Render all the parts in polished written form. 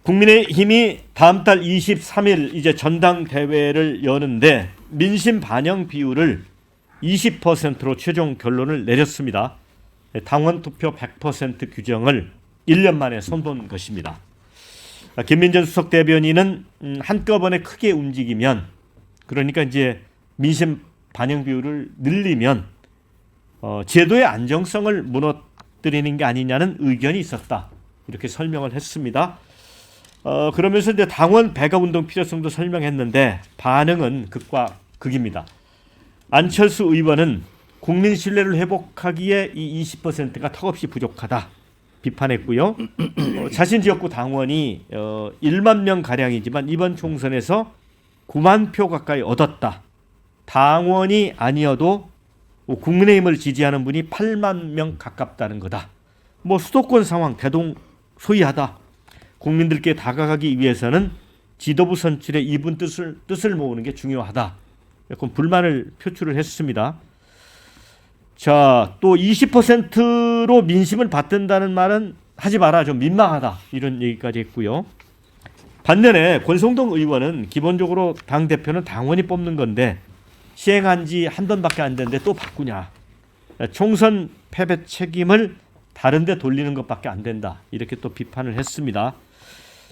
국민의힘이 다음 달 23일 이제 전당대회를 여는데 민심 반영 비율을 20%로 최종 결론을 내렸습니다. 당원 투표 100% 규정을 1년 만에 손본 것입니다. 김민전 수석 대변인은 한꺼번에 크게 움직이면, 그러니까 이제 민심 반영 비율을 늘리면 제도의 안정성을 무너뜨리는 게 아니냐는 의견이 있었다, 이렇게 설명을 했습니다. 그러면서 이제 당원 배갑 운동 필요성도 설명했는데 반응은 극과 극입니다. 안철수 의원은 국민 신뢰를 회복하기에 이 20%가 턱없이 부족하다 비판했고요. 자신 지역구 당원이 1만 명 가량이지만 이번 총선에서 9만 표 가까이 얻었다. 당원이 아니어도 국민의힘을 지지하는 분이 8만 명 가깝다는 거다. 수도권 상황 대동소이하다. 국민들께 다가가기 위해서는 지도부 선출에 이분 뜻을 모으는 게 중요하다. 약간 불만을 표출을 했습니다. 자, 또 20%로 민심을 받든다는 말은 하지 마라, 좀 민망하다, 이런 얘기까지 했고요. 반면에 권성동 의원은 기본적으로 당대표는 당원이 뽑는 건데 시행한 지 한 번밖에 안 됐는데 또 바꾸냐. 총선 패배 책임을 다른 데 돌리는 것밖에 안 된다, 이렇게 또 비판을 했습니다.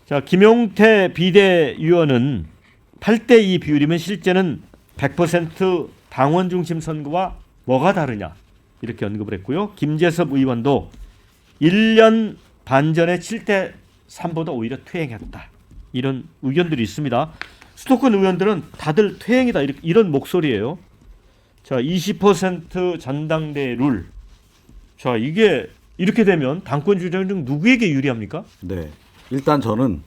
자, 김용태 비대위원은 8대2 비율이면 실제는 100% 당원 중심 선거와 뭐가 다르냐, 이렇게 언급을 했고요. 김재섭 의원도 1년 반 전에 7대3보다 오히려 퇴행했다, 이런 의견들이 있습니다. 수도권 의원들은 다들 퇴행이다, 이런 목소리예요. 자, 20% 전당대회 룰. 자, 이게 이렇게 되면 당권 주장 중 누구에게 유리합니까? 네, 일단 저는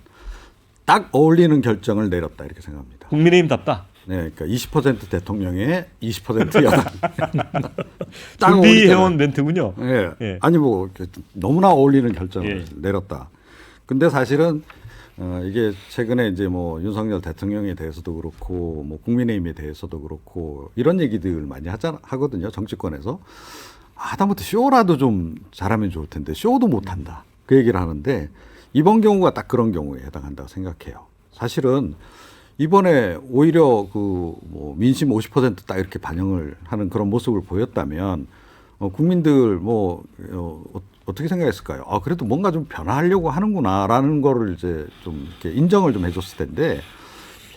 딱 어울리는 결정을 내렸다, 이렇게 생각합니다. 국민의힘답다. 네, 그러니까 20% 대통령에 20% 여당. 준비해온 멘트군요. 네. 예. 아니 너무나 어울리는 결정을 예. 내렸다. 근데 사실은 이게 최근에 이제 윤석열 대통령에 대해서도 그렇고 국민의힘에 대해서도 그렇고 이런 얘기들 많이 하거든요, 정치권에서. 하다못해 쇼라도 좀 잘하면 좋을 텐데 쇼도 못한다, 그 얘기를 하는데 이번 경우가 딱 그런 경우에 해당한다고 생각해요. 사실은 이번에 오히려 민심 50% 딱 이렇게 반영을 하는 그런 모습을 보였다면 국민들 어떻게 생각했을까요? 그래도 뭔가 좀 변화하려고 하는구나라는 거를 이제 좀 이렇게 인정을 좀 해줬을 텐데,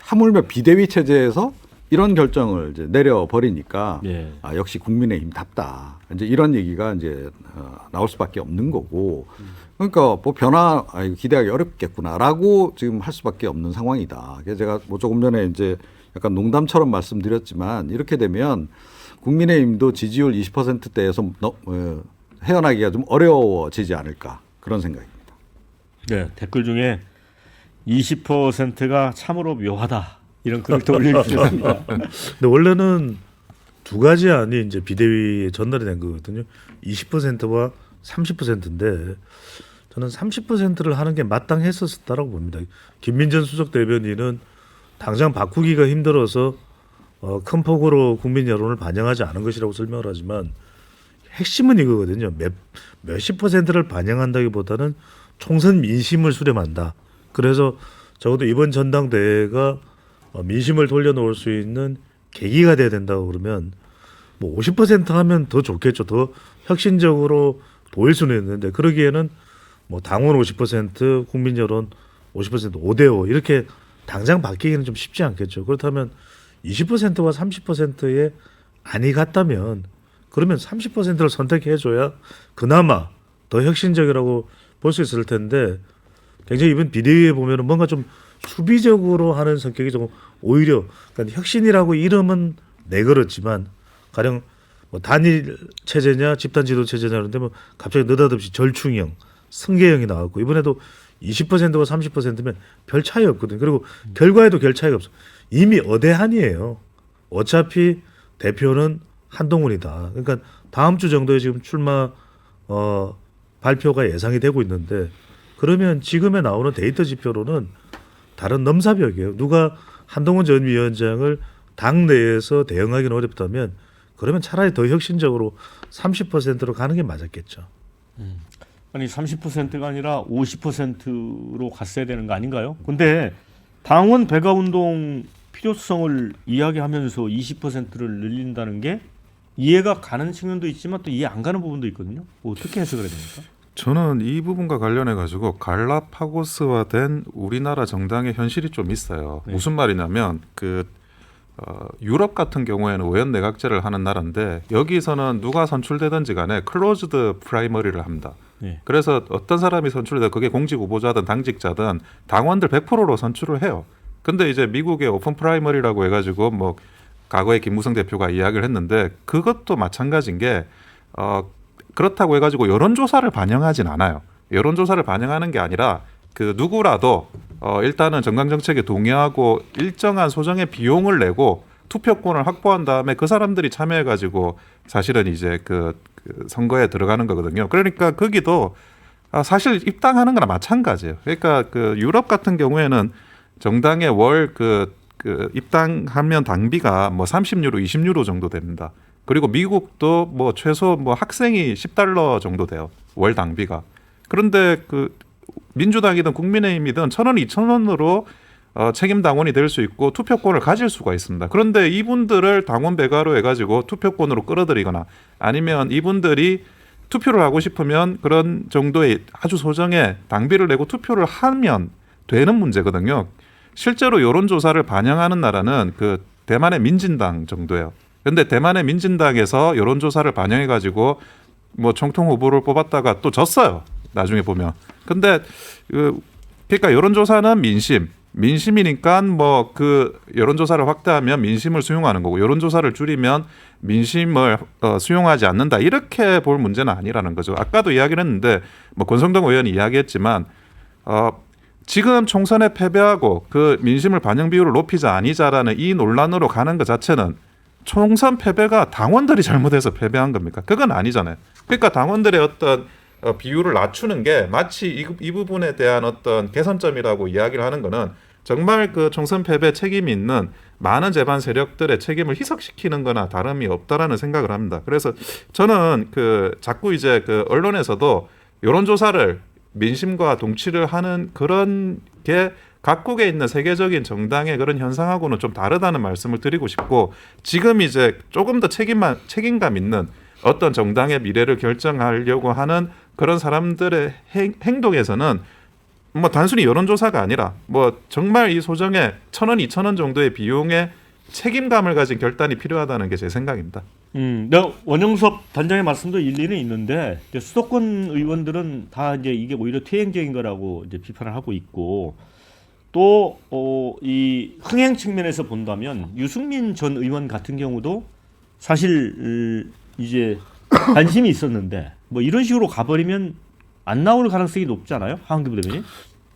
하물며 비대위 체제에서 이런 결정을 이제 내려버리니까 예. 역시 국민의힘답다, 이제 이런 얘기가 이제 나올 수밖에 없는 거고, 그러니까 변화 기대하기 어렵겠구나라고 지금 할 수밖에 없는 상황이다. 그래서 제가 조금 전에 이제 약간 농담처럼 말씀드렸지만 이렇게 되면 국민의힘도 지지율 20%대에서 헤어나기가 좀 어려워지지 않을까, 그런 생각입니다. 네, 댓글 중에 20%가 참으로 묘하다, 이런 글을 또 올려주셨습니다. 근데 원래는 두 가지 안이 이제 비대위에 전달이 된 거거든요. 20%와 30%인데 저는 30%를 하는 게 마땅했었다라고 봅니다. 김민전 수석 대변인은 당장 바꾸기가 힘들어서 큰 폭으로 국민 여론을 반영하지 않은 것이라고 설명을 하지만 핵심은 이거거든요. 몇십 %를 반영한다기보다는 총선 민심을 수렴한다. 그래서 적어도 이번 전당대회가 민심을 돌려놓을 수 있는 계기가 돼야 된다고 그러면 50% 하면 더 좋겠죠. 더 혁신적으로 보일 수는 있는데 그러기에는 당원 50%, 국민 여론 50%, 5대5 이렇게 당장 바뀌기는 좀 쉽지 않겠죠. 그렇다면 20%와 30%의 안이 같다면 그러면 30%를 선택해줘야 그나마 더 혁신적이라고 볼 수 있을 텐데, 굉장히 이번 비대위에 보면은 뭔가 좀 수비적으로 하는 성격이 좀 오히려, 그러니까 혁신이라고 이름은 내걸었지만 가령 단일 체제냐 집단 지도 체제냐 그런데 갑자기 느닷없이 절충형, 승계형이 나왔고 이번에도 20%와 30%면 별 차이 없거든요. 그리고 결과에도 별 차이가 없어. 이미 어대한이에요. 어차피 대표는 한동훈이다. 그러니까 다음 주 정도에 지금 출마 발표가 예상이 되고 있는데, 그러면 지금에 나오는 데이터 지표로는 다른 넘사벽이에요. 누가 한동훈 전 위원장을 당 내에서 대응하기는 어렵다면 그러면 차라리 더 혁신적으로 30%로 가는 게 맞았겠죠. 아니 30%가 아니라 50%로 갔어야 되는 거 아닌가요? 근데 당원 배가 운동 필요성을 이야기하면서 20%를 늘린다는 게 이해가 가는 측면도 있지만 또 이해 안 가는 부분도 있거든요. 어떻게 해석을 해야 됩니까? 저는 이 부분과 관련해 가지고 갈라파고스화된 우리나라 정당의 현실이 좀 있어요. 네. 무슨 말이냐면 유럽 같은 경우에는 외연 내각제를 하는 나라인데 여기서는 누가 선출되든지 간에 클로즈드 프라이머리를 합니다. 네. 그래서 어떤 사람이 선출돼 그게 공직 후보자든 당직자든 당원들 100%로 선출을 해요. 근데 이제 미국의 오픈 프라이머리라고 해가지고 뭐 과거에 김무성 대표가 이야기를 했는데 그것도 마찬가지인 게 그렇다고 해가지고 여론조사를 반영하진 않아요. 여론조사를 반영하는 게 아니라 그 누구라도 일단은 정강 정책에 동의하고 일정한 소정의 비용을 내고 투표권을 확보한 다음에 그 사람들이 참여해가지고 사실은 이제 그 선거에 들어가는 거거든요. 그러니까 거기도 사실 입당하는 거나 마찬가지예요. 그러니까 그 유럽 같은 경우에는 정당의 월 입당하면 당비가 뭐 30유로, 20유로 정도 됩니다. 그리고 미국도 뭐 최소 뭐 학생이 $10 정도 돼요. 월 당비가. 그런데 그 민주당이든 국민의힘이든 1,000원, 2,000원으로 책임 당원이 될 수 있고 투표권을 가질 수가 있습니다. 그런데 이분들을 당원 배가로 해가지고 투표권으로 끌어들이거나 아니면 이분들이 투표를 하고 싶으면 그런 정도의 아주 소정의 당비를 내고 투표를 하면 되는 문제거든요. 실제로 여론조사를 반영하는 나라는 그 대만의 민진당 정도예요. 그런데 대만의 민진당에서 여론조사를 반영해가지고 뭐 총통 후보를 뽑았다가 또 졌어요. 나중에 보면. 근데 그러니까 여론조사는 민심이니까 뭐 그 여론조사를 확대하면 민심을 수용하는 거고 여론조사를 줄이면 민심을 수용하지 않는다 이렇게 볼 문제는 아니라는 거죠. 아까도 이야기를 했는데 뭐 권성동 의원이 이야기했지만 지금 총선에 패배하고 그 민심을 반영 비율을 높이자 아니자라는 이 논란으로 가는 것 자체는 총선 패배가 당원들이 잘못해서 패배한 겁니까? 그건 아니잖아요. 그러니까 당원들의 어떤 비율을 낮추는 게 마치 이 부분에 대한 어떤 개선점이라고 이야기를 하는 거는 정말 그 총선 패배 책임이 있는 많은 재반 세력들의 책임을 희석시키는 거나 다름이 없다라는 생각을 합니다. 그래서 저는 자꾸 이제 언론에서도 여론조사를 민심과 동치를 하는 그런 게 각국에 있는 세계적인 정당의 그런 현상하고는 좀 다르다는 말씀을 드리고 싶고 지금 이제 조금 더 책임감 있는 어떤 정당의 미래를 결정하려고 하는 그런 사람들의 행동에서는 뭐 단순히 여론조사가 아니라 뭐 정말 이 소정의 1,000원, 2,000원 정도의 비용에 책임감을 가진 결단이 필요하다는 게 제 생각입니다. 원영섭 단장의 말씀도 일리는 있는데 이제 수도권 의원들은 다 이제 이게 오히려 퇴행적인 거라고 이제 비판을 하고 있고 또 이 흥행 측면에서 본다면 유승민 전 의원 같은 경우도 사실 이제 관심이 있었는데 뭐 이런 식으로 가버리면 안 나올 가능성이 높잖아요, 하한규 부대변인.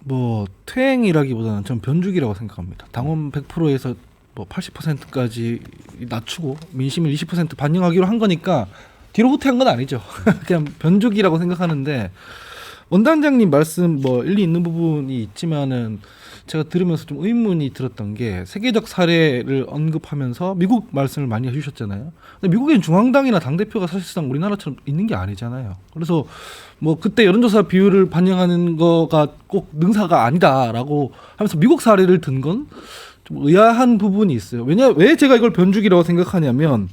뭐 퇴행이라기보다는 전 변죽이라고 생각합니다. 당원 100%에서 뭐 80%까지 낮추고 민심을 20% 반영하기로 한 거니까 뒤로 후퇴한 건 아니죠. 그냥 변죽이라고 생각하는데 원단장님 말씀 뭐 일리 있는 부분이 있지만은 제가 들으면서 좀 의문이 들었던 게 세계적 사례를 언급하면서 미국 말씀을 많이 해주셨잖아요. 근데 미국엔 중앙당이나 당대표가 사실상 우리나라처럼 있는 게 아니잖아요. 그래서 뭐 그때 여론조사 비율을 반영하는 거가 꼭 능사가 아니다라고 하면서 미국 사례를 든 건 좀 의아한 부분이 있어요. 왜 제가 이걸 변죽이라고 생각하냐면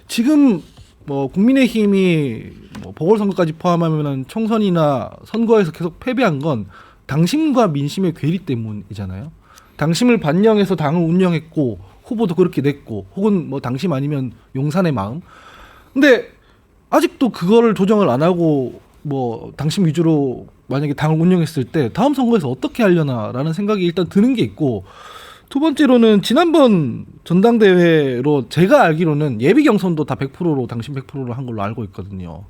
지금 뭐 국민의힘이 뭐 보궐선거까지 포함하면 총선이나 선거에서 계속 패배한 건 당심과 민심의 괴리 때문이잖아요. 당심을 반영해서 당을 운영했고 후보도 그렇게 냈고 혹은 뭐 당심 아니면 용산의 마음. 근데 아직도 그거를 조정을 안 하고 뭐 당심 위주로 만약에 당을 운영했을 때 다음 선거에서 어떻게 하려나라는 생각이 일단 드는 게 있고 두 번째로는 지난번 전당대회로 제가 알기로는 예비 경선도 다 100%로 당심 100%로 한 걸로 알고 있거든요.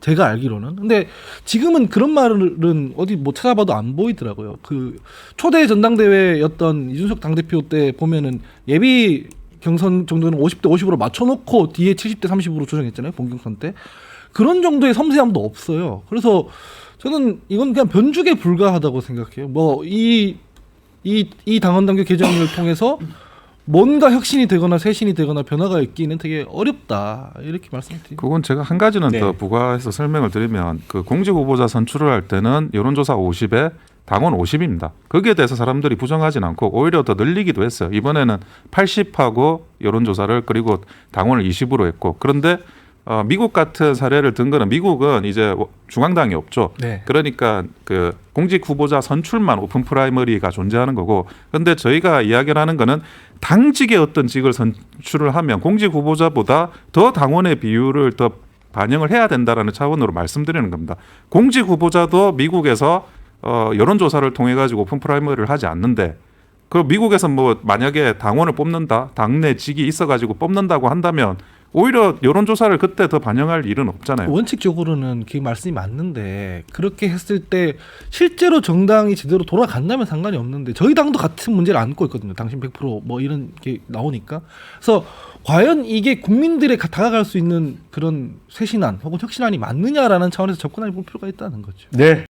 제가 알기로는. 근데 지금은 그런 말은 어디 뭐 찾아봐도 안 보이더라고요. 그 초대 전당대회였던 이준석 당대표 때 보면은 예비 경선 정도는 50대 50으로 맞춰놓고 뒤에 70대 30으로 조정했잖아요. 본경선 때. 그런 정도의 섬세함도 없어요. 그래서 저는 이건 그냥 변죽에 불과하다고 생각해요. 뭐 이 당헌당규 개정을 통해서 뭔가 혁신이 되거나 쇄신이 되거나 변화가 있기는 되게 어렵다 이렇게 말씀드립니다. 그건 제가 한 가지는 네. 더 부과해서 설명을 드리면 그 공직 후보자 선출을 할 때는 여론조사 50에 당원 50입니다. 거기에 대해서 사람들이 부정하진 않고 오히려 더 늘리기도 했어요. 이번에는 80하고 여론조사를 그리고 당원을 20으로 했고 그런데 미국 같은 사례를 든 거는 미국은 이제 중앙당이 없죠. 네. 그러니까 그 공직 후보자 선출만 오픈 프라이머리가 존재하는 거고 그런데 저희가 이야기를 하는 거는 당직의 어떤 직을 선출을 하면 공직 후보자보다 더 당원의 비율을 더 반영을 해야 된다라는 차원으로 말씀드리는 겁니다. 공직 후보자도 미국에서 여론조사를 통해 가지고 오픈 프라이머리를 하지 않는데 그 미국에서 뭐 만약에 당원을 뽑는다 당내 직이 있어가지고 뽑는다고 한다면 오히려 여론조사를 그때 더 반영할 일은 없잖아요. 원칙적으로는 그 말씀이 맞는데 그렇게 했을 때 실제로 정당이 제대로 돌아간다면 상관이 없는데 저희 당도 같은 문제를 안고 있거든요. 당신 100% 이런 게 나오니까. 그래서 과연 이게 국민들에 다가갈 수 있는 그런 쇄신안 혹은 혁신안이 맞느냐라는 차원에서 접근해 볼 필요가 있다는 거죠. 네.